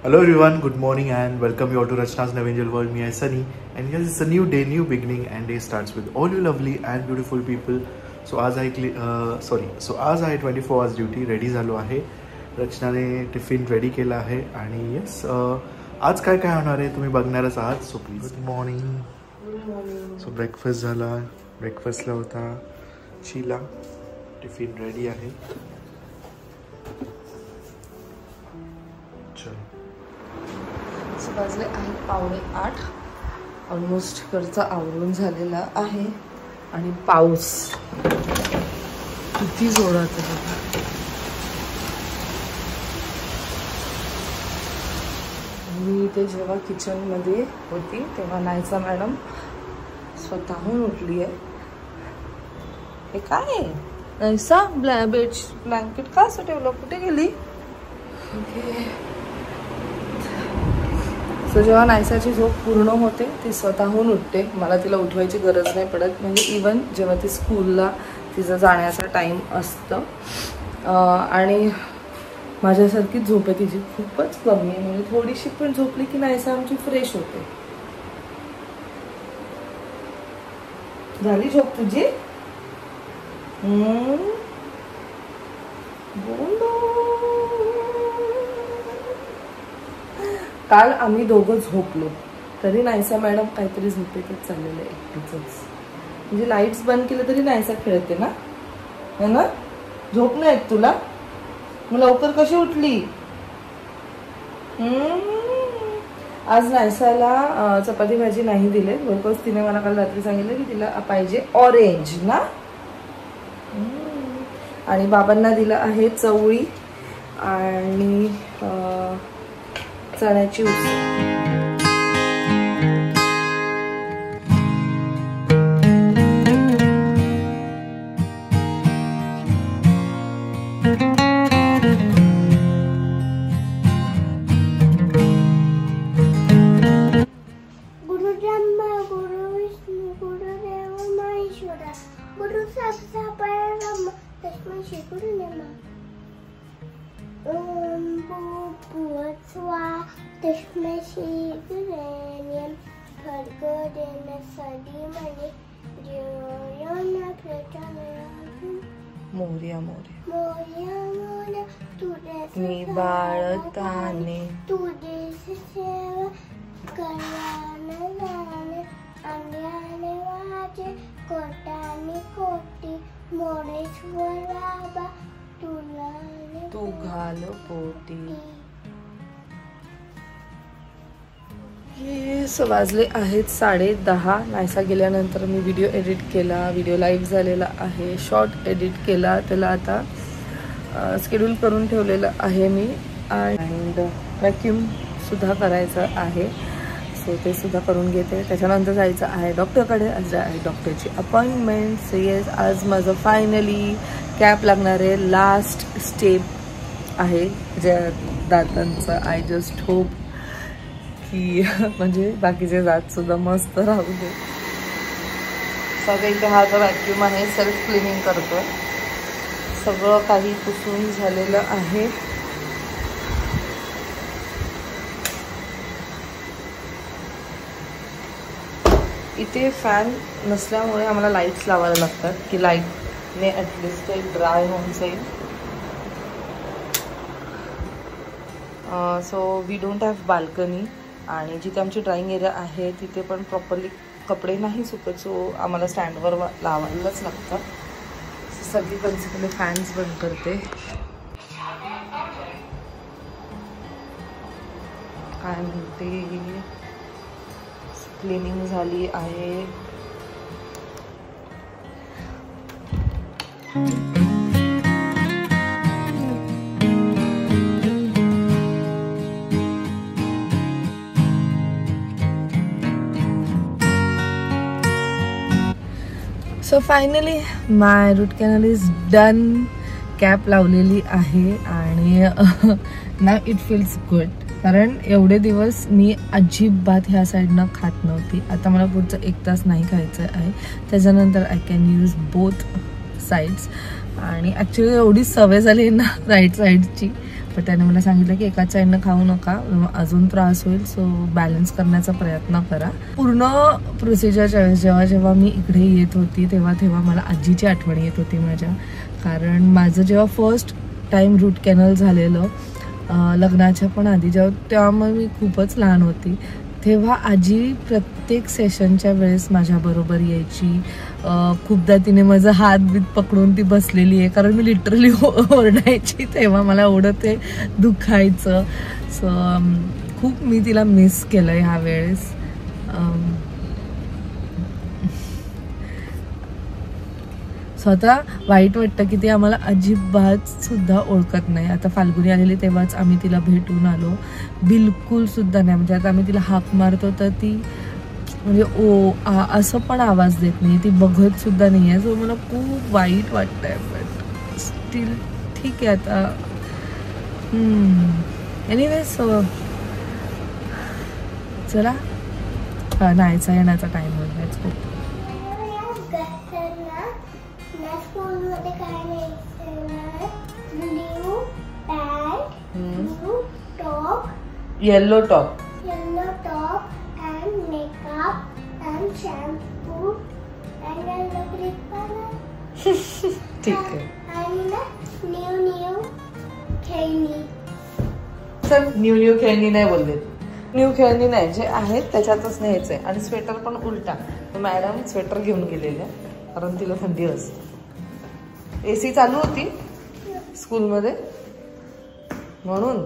Hello everyone, good morning and welcome you all to Rachna's Navangel World. Me, I Sunny, and yes, it's a new day, new beginning, and day starts with all you lovely and beautiful people. So आज आहे 24 hours duty ready झालो आहे. रचनाने tiffin ready केला आहे आणि yes आज काय काय होणार आहे तुम्ही बघणारच आहात. So please good morning. So breakfast झाला. ब्रेकफास्टला होता शीला. टिफिन रेडी आहे. वाजले आहे 7:45. ऑलमोस्ट घरचा आवरून झालेला आहे आणि पाऊस किती जोरात आहे. मी इथे जेव्हा किचनमध्ये होती तेव्हा नायसा मॅडम स्वतःहून उठली आहे. हे काय आहे नायसा? ब्लँकेट का असं ठेवलं? कुठे गेली? सो जेव्हा नायसाची झोप पूर्ण होते ती स्वतःहून उठते. मला तिला उठवायची गरज नाही पडत. म्हणजे इवन जेव्हा ती स्कूलला तिचं जाण्याचा टाईम असतं आणि माझ्यासारखीच झोप आहे तिची खूपच कमी आहे. म्हणजे थोडीशी पण झोपली की नायसा आमची फ्रेश होते. झाली झोप तुझी? काल आम्ही दोघं झोपलो तरी नायसा मॅडम काहीतरी झोपेतच चाललेलं एकटीच. म्हणजे लाईट्स बंद केले तरी नायसा खेळते ना, है ना? झोप नाही येत तुला? मग लवकर कशी उठली? आज नायसाला चपाती भाजी नाही दिले बिकॉज तिने मला काल रात्री सांगितलं की तिला पाहिजे ऑरेंज ना. आणि बाबांना दिलं आहे चवळी आणि चण्याची उसळ. गुरु ब्रह्मा गुरु विष्णू गुरुदेव महेश्वरा गुरु साक्षात परब्रह्म तस्मै श्री गुरु नमः. ओम भूर्भुवस्सुवः तस्मै श्री गुरुवे भर्गो देवस्य धीमहि धियो न प्रचोदयात्. मोरया मोरया मोरया मोरया तुझे निबाळताने तुझे सेवा कल्याण जाणे अंगाने वाजे कोटाने कोटी मोरेश्वर बाबा तुला तू घाल पोटी. वाजले आहेत 10:30. नायसा गेल्यानंतर मी व्हिडिओ एडिट केला. व्हिडिओ लाईव्ह झालेला आहे. शॉर्ट एडिट केला. त्याला आता स्केड्यूल करून ठेवलेलं आहे मी. अँड वॅक्यूम सुद्धा करायचं आहे. सो ते सुद्धा करून घेते. त्याच्यानंतर जायचं आहे डॉक्टरकडे. आज आहे डॉक्टरची अपॉइंटमेंट. सो येस आज माझं फायनली कॅप लागणार आहे. लास्ट स्टेप आहे ज्या दातांचं. आय जस्ट होप की म्हणजे बाकीचे दात सुद्धा मस्त राहू दे. सगळं इथे हा जो व्हॅक्यूम आहे सेल्फ क्लिनिंग करतो. सगळं काही पुसून झालेलं आहे. इथे फॅन नसल्यामुळे आम्हाला लाईट्स लावायला लागतात की लाईटने ॲटलिस्ट ते ड्राय होऊन जाईल. So we don't have balcony आणि जिथे आमची ड्राइंग एरिया आहे तिथे पण प्रॉपरली कपडे नाही सुकत. सो आम्हाला स्टँडवर लावायलाच लागतं. सगळी बेसिकली फॅन्स बंद करते. काय म्हणते क्लिनिंग झाली आहे. So finally my root canal is done. Cap लावलेली आहे आणि नाव इट फील्स गुड. कारण एवढे दिवस मी अजिबात ह्या साईडनं खात नव्हती. आता मला पुढचं 1 तास नाही खायचं आहे. त्याच्यानंतर I can use both sides. आणि ॲक्च्युली एवढी सवय झाली ना राईट साईडची पण त्याने मला सांगितलं की एकाच साईडनं खाऊ नका, अजून त्रास होईल, सो बॅलन्स करण्याचा प्रयत्न करा. पूर्ण प्रोसिजरच्या वेळेस जेव्हा मी इकडे येत होती तेव्हा मला आजीची आठवण येत होती माझ्या. कारण माझं जेव्हा फर्स्ट टाइम रूट कॅनल झालेलं लग्नाच्या पण आधी, तेव्हा मग मी खूपच लहान होती, तेव्हा आजी प्रत्येक सेशनच्या वेळेस माझ्याबरोबर यायची. खूपदा तिने माझा हात बीत पकडून ती बसलेली आहे, कारण मी लिटरली ओरडायची तेव्हा मला एवढं ते दुखायचं. सो खूप मी तिला मिस केलं ह्या वेळेस. स्वतः वाईट वाटतं की ती आम्हाला अजिबात सुद्धा ओळखत नाही. आता फाल्गुनी आलेली तेव्हाच आम्ही तिला भेटून आलो, बिलकुल सुद्धा नाही. म्हणजे आता आम्ही तिला हाक मारतो तर ती म्हणजे ओ असं पण आवाज देत नाही, ती बघत सुद्धा नाही आहे. सो मला खूप वाईट वाटतंय, बट स्टील ठीक आहे आता. एनिवेज चला नाहीचा येण्याचा टाइम होईल. खूप yellow top and makeup and shampoo and yellow clip. ठीक आहे. and new खेळणी. सर न्यू खेळणी नाही बोलले, न्यू खेळणी नाही, जे आहेत त्याच्यातच न्यायचंय. आणि स्वेटर पण उलटा. मॅडम स्वेटर घेऊन गेलेल्या कारण तिला थंडी असते. AC चालू होती स्कूलमध्ये म्हणून,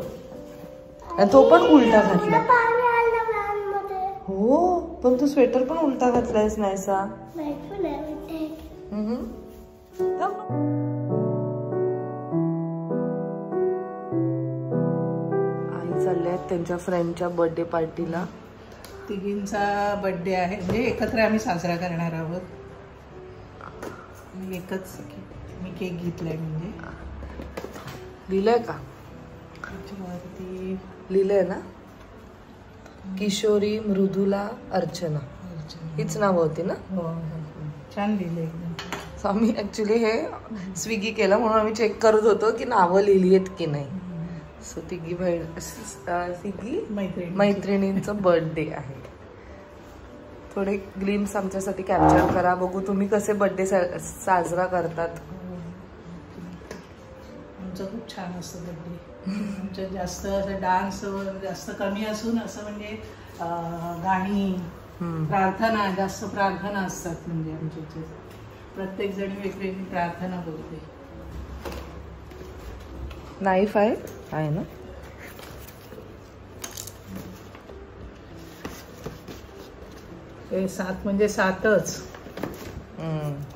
आणि तो पण उलटा घातला. हो, पण तू स्वेटर पण उलटा घातलायस नाहीसा. आई चालल्यात त्यांच्या फ्रेंडच्या बर्थडे पार्टीला. तिघींचा बर्थडे आहे, म्हणजे एकत्र आम्ही साजरा करणार आहोत. एकच मी केक घेतलाय. म्हणजे लिहिलंय का? त्याच्यावरती लिहिलंय ना, किशोरी, मृदुला, अर्चना, हीच नावं होती ना. छान लिहिलं एकदम. आम्ही ऍक्च्युली हे स्विगी केलं म्हणून आम्ही चेक करत होतो की नावं लिहिली आहेत की नाही. सो तिघी मैत्रिणींचं बर्थडे आहे. थोडे ग्लिम्स आमच्यासाठी कॅप्चर करा, बघू तुम्ही कसे बर्थडे साजरा करतात. आमचं खूप छान असतं बर्थडे. आमच्या जास्त असं डान्स जास्त कमी असून असं म्हणजे गाणी, प्रार्थना, जास्त प्रार्थना असतात. म्हणजे आमच्या प्रत्येक जण वेगवेगळी प्रार्थना बोलते. नाईफ आहे ना. ते 7 म्हणजे 7च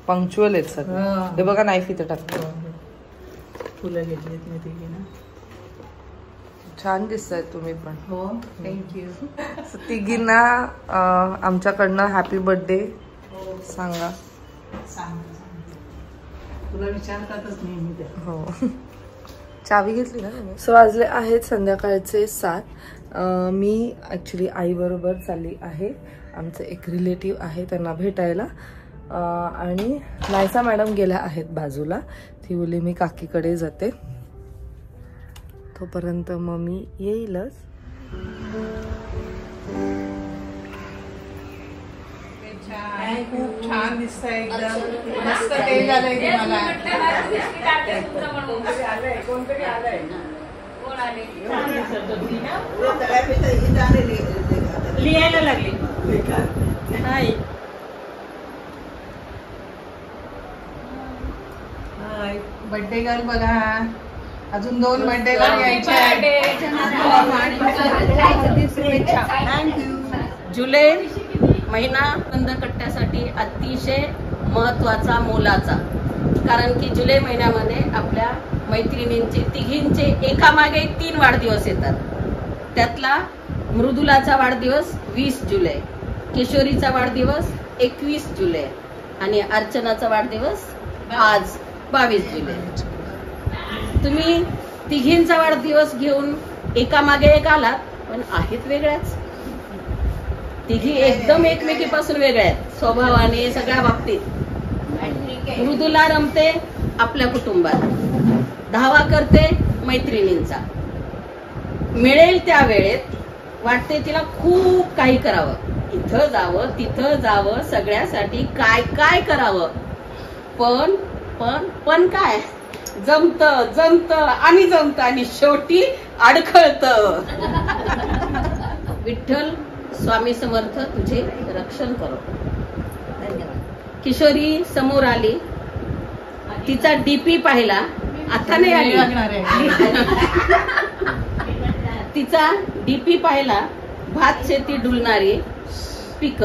पंक्च्युअल आहेत सगळं. हे बघा नाईफ इथं टाकतो. फुलं घेतलीत मी तिघींना. छान दिसताय तुम्ही पण. हो, थँक्यू. तिघींना आमच्याकडनं हॅपी बर्थडे सांगा. तुला विचारतातच नेहमी त्या. हो, चावी घेतली ना तुम्ही. सो वाजले आहेत संध्याकाळचे 7. मी ॲक्च्युली आईबरोबर चालली आहे. आमचे एक रिलेटिव्ह आहे त्यांना भेटायला. आणि नायसा मॅडम गेल्या आहेत बाजूला. ती बोलली मी काकीकडे जाते, तोपर्यंत मग मी येईलच. खूप छान दिसतंय एकदम. मस्त ते झालंय तुम्हाला. लिहायला लागली. बर्थडे गर्ल बघा. अजून 2 बर्थडे गर्ल यायचे आहेत. जुलै महिना बंदकट्ट्यासाठी अतिशय महत्त्वाचा, मोलाचा. कारण की जुलै महिन्यामध्ये आपल्या मैत्रिणींचे तिघींचे एकामागे 3 वाढदिवस येतात. त्यातला मृदुलाचा वाढदिवस 20 जुलै, किशोरीचा वाढदिवस 21 जुलै आणि अर्चनाचा वाढदिवस आज 22 जुलै. तुम्ही तिघींचा वाढदिवस घेऊन एकामागे एक आलात, पण आहेत वेगळ्याच. तिघी एकदम एकमेकीपासून वेगळ्या आहेत स्वभावाने, सगळ्या बाबतीत. मृदुला रमते आपल्या कुटुंबात, धावा करते मैत्रिणींचा, मिळेल त्या वेळेत वाटते तिला खूप काही करावं, इथं जावं तिथं जावं, सगळ्यासाठी काय काय करावं. पण पण पण काय जमत जमत आणि शेवटी अडखळत. विठ्ठल स्वामी समर्थ तुझे रक्षण करो. धन्यवाद. किशोरी समोर आली, तिचा डीपी पाहिला, आता नाही आली, तिचा डीपी पाहिला, भात शेती डुलणारी पिक,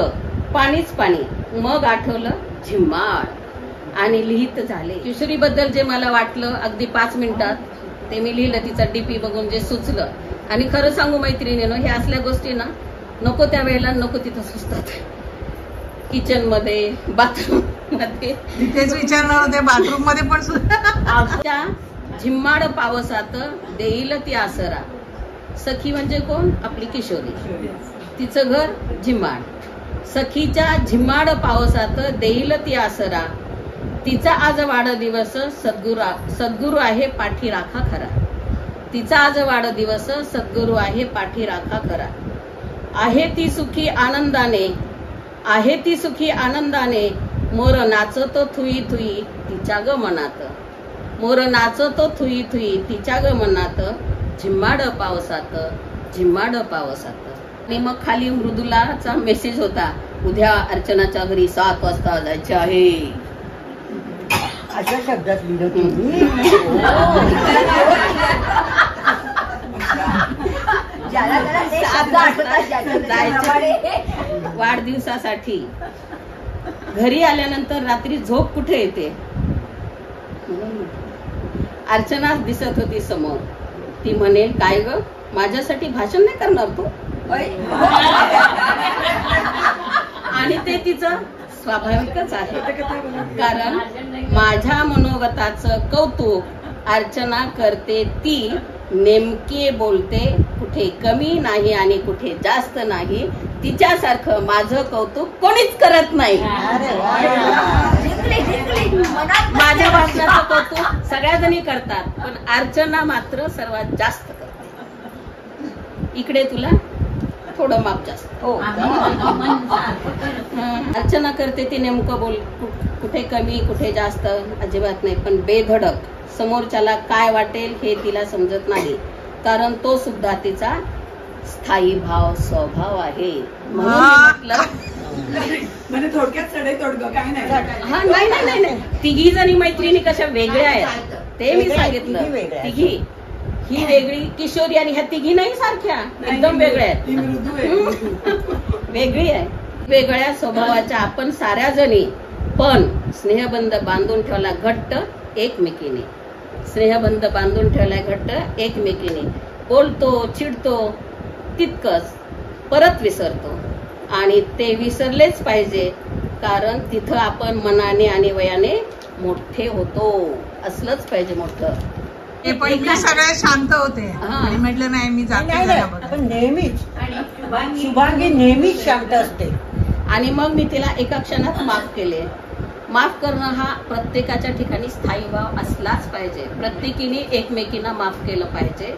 पाणीच पाणी. मग आठवलं झिम्माड आणि लिहित झाले. किशोरी बद्दल जे मला वाटलं अगदी 5 मिनिटात ते मी लिहिलं. तिचा डीपी बघून जे सुचलं. आणि खरं सांगू मैत्रिणीनं, हे असल्या गोष्टी ना नको त्या वेळेला नको तिथं सुचतात. किचन मध्ये, बाथरूम मध्ये, तिथेच विचारणार होते, बाथरूम मध्ये पण. आमच्या झिम्माड पावसात देईल ती आसरा. सखी म्हणजे कोण? आपली किशोरी. तिचं घर झिम्माड. सखीच्या झिम्माड पावसात देईल ती आसरा. तिचा आज वाढदिवस, सद्गुरू आहे पाठी राखा खरा. तिचा आज वाढदिवस, सद्गुरू आहे पाठी राखा खरा. आहे ती सुखी आनंदाने, आहे ती सुखी आनंदाने. मोर नाचतो थुई थुई तिच्या ग मनात. मोर नाचतो थुई थुई तिच्या ग मनात. झिम्माड पावसात, झिम्माड पावसात. आणि मग खाली मृदुलाचा मेसेज होता, उद्या अर्चनाच्या घरी 7 वाजता जायचे आहे. अशा शब्दात लिहिलं तुम्ही. वाढदिवसासाठी. घरी आल्यानंतर रात्री झोप कुठे येते? अर्चना दिसत होती समोर. ती म्हणेल, काय ग माझ्यासाठी भाषण नाही करणार तू? आणि ते तिचं स्वाभाविकच आहे, कारण माझ्या मनोगताचं कौतुक अर्चना करते. ती नेमके बोलते, कुठे कमी नाही आणि कुठे जास्त नाही. तिच्यासारखं माझं कौतुक कोणीच करत नाही. माझ्या भाषणाचं कौतुक सगळ्या जणी करतात, पण अर्चना मात्र सर्वात जास्त करते. इकडे तुला थोडं माप जास्त. अर्चना करते ती नेमकं बोल, कुठे कमी कुठे जास्त अजिबात नाही. पण बेधडक, समोरच्याला काय वाटेल हे तिला समजत नाही, कारण तो सुद्धा तिचा स्थायी भाव स्वभाव आहे. म्हणून म्हटलं म्हणजे थोडक्यात सडे तोडगं काय नाही. हा नाही नाही, तिघी जणी मैत्रिणी कशा वेगळ्या आहेत ते मी सांगितलं. तिघी, ही वेगळी किशोरी आणि ह्या तिघी नाही सारख्या, एकदम वेगळ्या आहेत. वेगळी आहे, वेगळ्या स्वभावाच्या आपण साऱ्या जणी. पण स्नेहबंध बांधून ठेवला घट्ट एकमेकीने. स्नेहबंध बांधून ठेवलाय घट्ट एकमेकीने. बोलतो चिडतो तितकंच, परत विसरतो. आणि ते विसरलेच पाहिजे, कारण तिथं आपण मनाने आणि वयाने मोठे होतो. असलंच पाहिजे मोठं. ते पहिले सगळे शांत होते आणि म्हटलं नाही मी जाते. पण नेहमीच शुभांगी नेहमीच शांत असते. आणि मग मी तिला एका क्षणात माफ केले. माफ करणं हा प्रत्येकाच्या ठिकाणी स्थायी भाव असलाच पाहिजे. प्रत्येकीने एकमेकींना माफ केलं पाहिजे.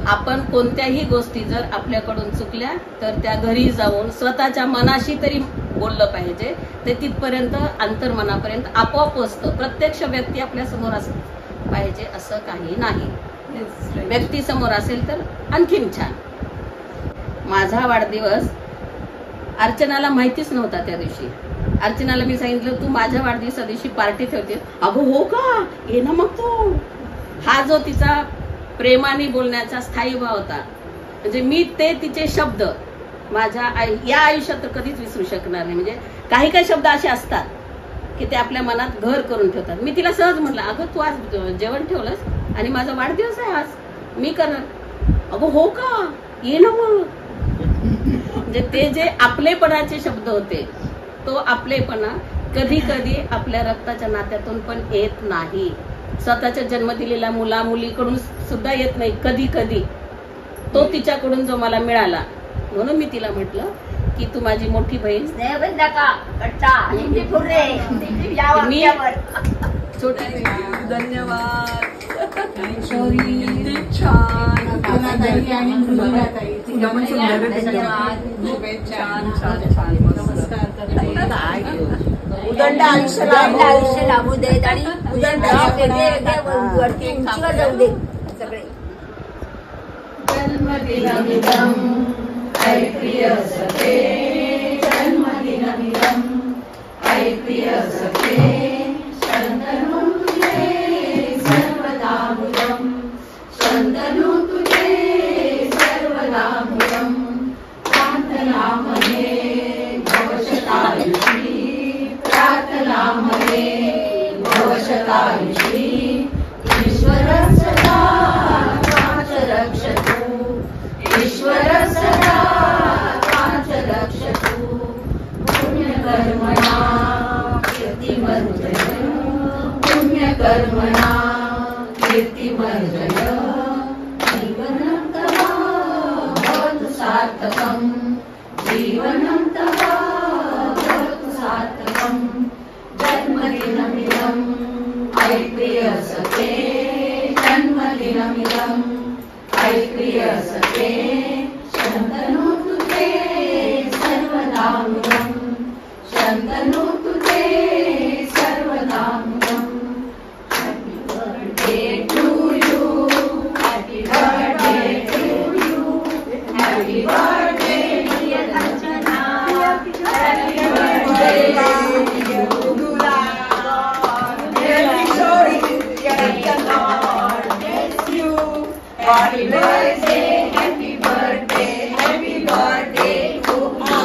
आपण कोणत्याही गोष्टी जर आपल्याकडून चुकल्या तर त्या घरी जाऊन स्वतःच्या मनाशी तरी बोललं पाहिजे. ते तिथपर्यंत अंतर्मनापर्यंत आपोआप पोचतं. प्रत्यक्ष व्यक्ती आपल्या समोर असं पाहिजे असं काही नाही. व्यक्ती समोर असेल तर आणखीन छान. माझा वाढदिवस अर्चनाला माहितीच नव्हता. त्या दिवशी अर्चनाला मी सांगितलं, तू माझ्या वाढदिवसा दिवशी पार्टी ठेवते. अगं हो का, ये ना मग तू. हा जो तिचा प्रेमाने बोलण्याचा स्थायी भाव होता. म्हणजे मी ते तिचे शब्द माझ्या या आयुष्यात तर कधीच विसरू शकणार नाही. म्हणजे काही काही शब्द असे असतात की ते आपल्या मनात घर करून ठेवतात. मी तिला सहज म्हटलं, अगं तू आज जेवण ठेवलंस आणि माझा वाढदिवस आहे आज, मी करणार. अगं हो का, ये ना मग. म्हणजे ते जे आपलेपणाचे शब्द होते, तो आपलेपणा कधी कधी आपल्या रक्ताच्या नात्यातून पण येत नाही. स्वतःच्या जन्म दिलेल्या मुला मुलीकडून सुद्धा येत नाही कधी कधी. तो तिच्याकडून जो मला मिळाला, म्हणून मी तिला म्हटलं की तू माझी मोठी बहीण. मी छोटी. धन्यवाद. किती छान आणि मुलगाताई तुझ्या पण सुंदर छान छान छान नमस्कार करते. उदंड आयुष्य लाभू देत आणि उदंड वरती उंचीवर जाऊ दे सगळे. जन्मदिनमिदं प्रिय सखे, जन्मदिनमिदं प्रिय सखे, शन्तनु तुझे सर्वदा मुदं, शन्तनु तुझे सर्वदा मुदं, प्रार्थनामध्ये भवशतायुषी, प्रार्थनामध्ये भवशतायुषी, ईश्वर सदा काच रक्षतु, ईश्वर सदा काच रक्षतु, पुण्यकर्मणा कीर्तिमर्जय, पुण्यकर्मणा कीर्तिमर्जय, जीवनं तव भवतु सार्थकं, जीवनं तव भवतु सार्थकं, जन्मदिनमिदं प्रिय सखे, जन्मदिनमिदं प्रिय सखे, शन्तनु तुझे सर्वदा मुदं, शन्तनु तुझे सर्वदा मुदं. Happy birthday to you, happy birthday to you, happy birthday dear Rachana, happy birthday to you. Happy birthday, happy birthday, happy birthday to you.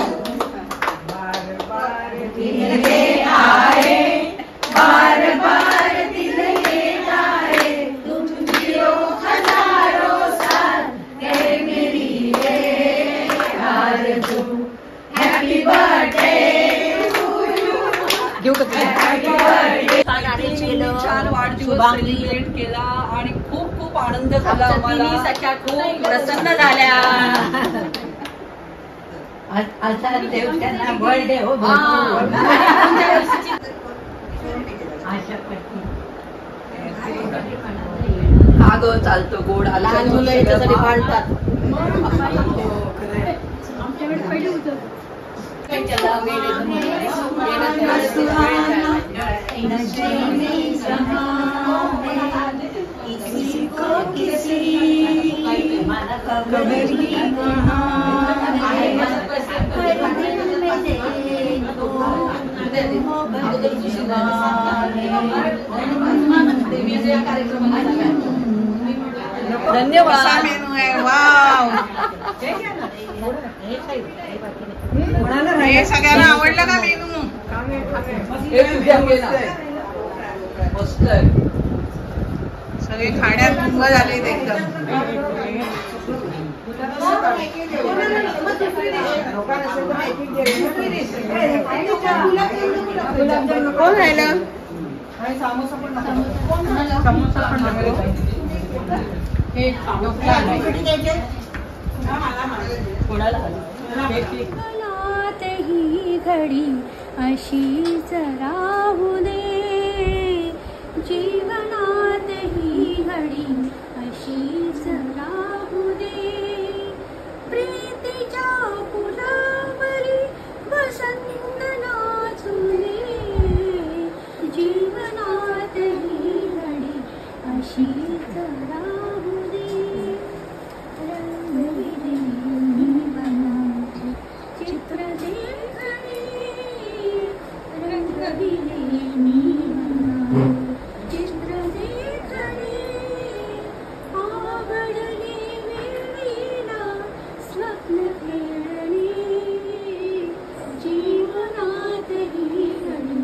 दिन के आए, बार बार दिन के आए, तुम जियो हजारों साल, गए मेरी आरज़ू. Happy birthday to you. Happy birthday. छान वाढदिवस सेलिब्रेट केला आणि खूप खूप आनंद झाला आम्हाला. सख्या खूप प्रसन्न झाल्या. असा देव त्यांना बर्थडे हो आशा करते. हा ग चालतो गोड. लहान मुलं याच्यासाठी भांडतात. धन्यवाद. मेनू आहे. वाव, हे सगळ्यांना आवडलं का मेनू? हे तुझ्या गेला. मस्त आहे. सगळे खाण्यात गुंग झाले एकदम. कोण राहिलं? मनात ही घडी अशीच राहू दे, जीवनात ही घडी अशीच राहू दे, प्रीतीच्या फुलावरी वसंत नाचू दे, जीवनात ही घडी अशीच राहू दे, रंगविलेली मनाची चित्र देखणी, रंगविलेली मनाची चित्र देखणी, आवडली वेळीला स्वप्न खेळणी, जीवनात ही घडी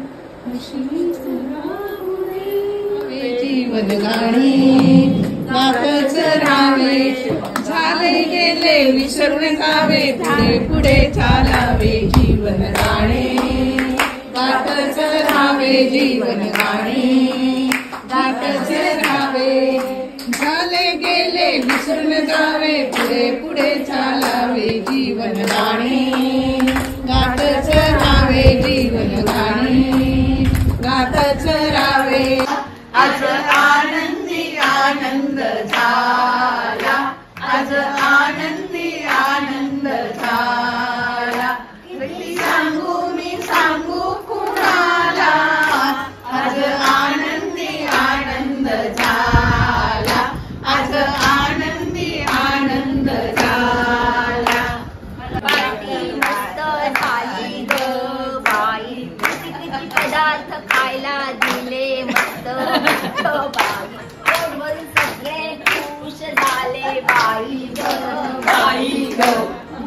अशीच राहू दे. जीवन गाणी गातच राहावे, झाले गेले विसरून जावे, पुढे पुढे चालावे. जीवन गाणे गातच राहावे, जीवन गाणे गातच राहावे, झाले गेले विसरून जावे, पुढे पुढे चालावे. जीवन गाणे गातच राहावे, जीवन गाणे गातच राहावे. आज आनंदी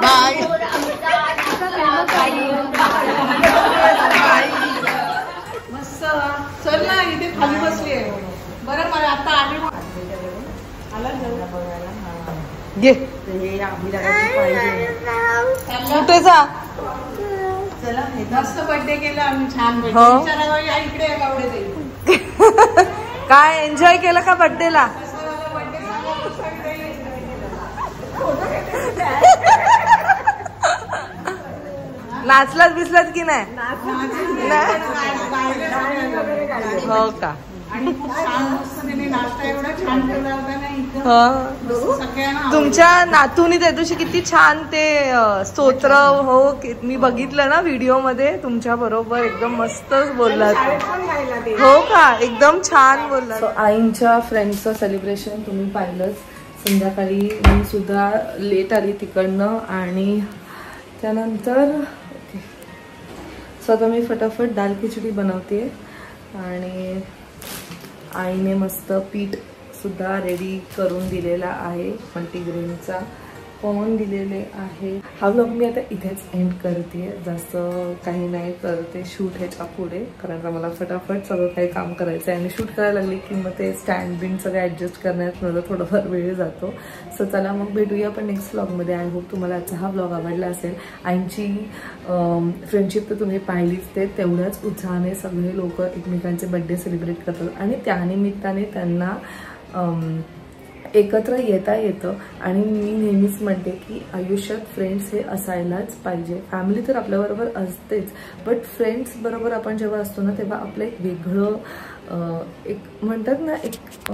बाय. मस्त चल ना इथे खाली बसली आहे. बरं मला आता आली आला घे कुठे जा. मस्त बर्थडे केला आम्ही छान हो. इकडे गावडे जाईल. काय एन्जॉय केलं का बर्थडेला. नाचलात बिसलात की नाही. हो का. आणि खूप छान मस्त तिने नाश्ता एवढा छान केला होता ना इथं सगळ्यांना. तुमच्या नातूनी त्या दिवशी किती छान ते स्तोत्र हो मी बघितलं ना व्हिडिओ मध्ये तुमच्या बरोबर एकदम मस्त बोललात. हो का एकदम छान बोललात. आईंच्या फ्रेंडचं सेलिब्रेशन तुम्ही पाहिलंच. संध्याकाळी मी सुद्धा लेट आली तिकडनं आणि त्यानंतर स्वतः मी फटाफट दाल खिचडी बनवते आणि आईने मस्त पीठ सुद्धा रेडी करून दिलेला आहे. मल्टीग्रेनचा कॉर्न दिलेले आहे. हा व्लॉग मी आता इथेच एंड करते. जास्त काही नाही करते शूट ह्याच्या पुढे कारण का मला फटाफट सगळं काही काम करायचं आहे आणि शूट करायला लागले की मग ते स्टँड बिन सगळं ॲडजस्ट करण्यात मला थोडाफार वेळ जातो. सो चला मग भेटूया पण नेक्स्ट व्लॉगमध्ये. आय होप तुम्हाला आजचा हा व्लॉग आवडला असेल. आईंची फ्रेंडशिप तर तुम्ही पाहिलीच. ते तेवढ्याच उत्साहाने सगळे लोक एकमेकांचे बर्थडे सेलिब्रेट करतात आणि त्यानिमित्ताने त्यांना एकत्र येता येतं. आणि मी नेहमीच म्हणते की आयुष्यात फ्रेंड्स हे असायलाच पाहिजे. फॅमिली तर आपल्याबरोबर असतेच बट फ्रेंड्स बरोबर आपण जेव्हा असतो ना तेव्हा आपलं एक वेगळं एक म्हणतात ना एक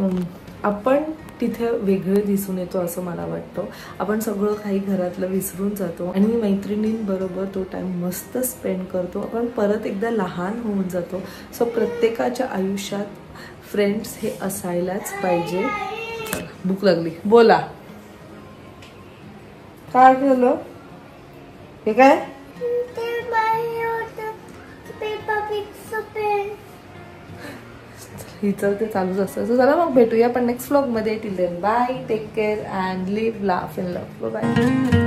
आपण तिथे वेगळे दिसून येतो असं मला वाटतं. आपण सगळं काही घरातलं विसरून जातो आणि मैत्रिणींबरोबर तो टाइम मस्त स्पेंड करतो. आपण परत एकदा लहान होऊन जातो. सो प्रत्येकाच्या आयुष्यात फ्रेंड्स हे असायलाच पाहिजे. भूक लागली बोला. काय केलं हे काय हिचं ते चालूच असतं. सो चला मग भेटूया पण नेक्स्ट व्लॉग मध्ये. Till then bye. Take care and live laugh in love. Bye.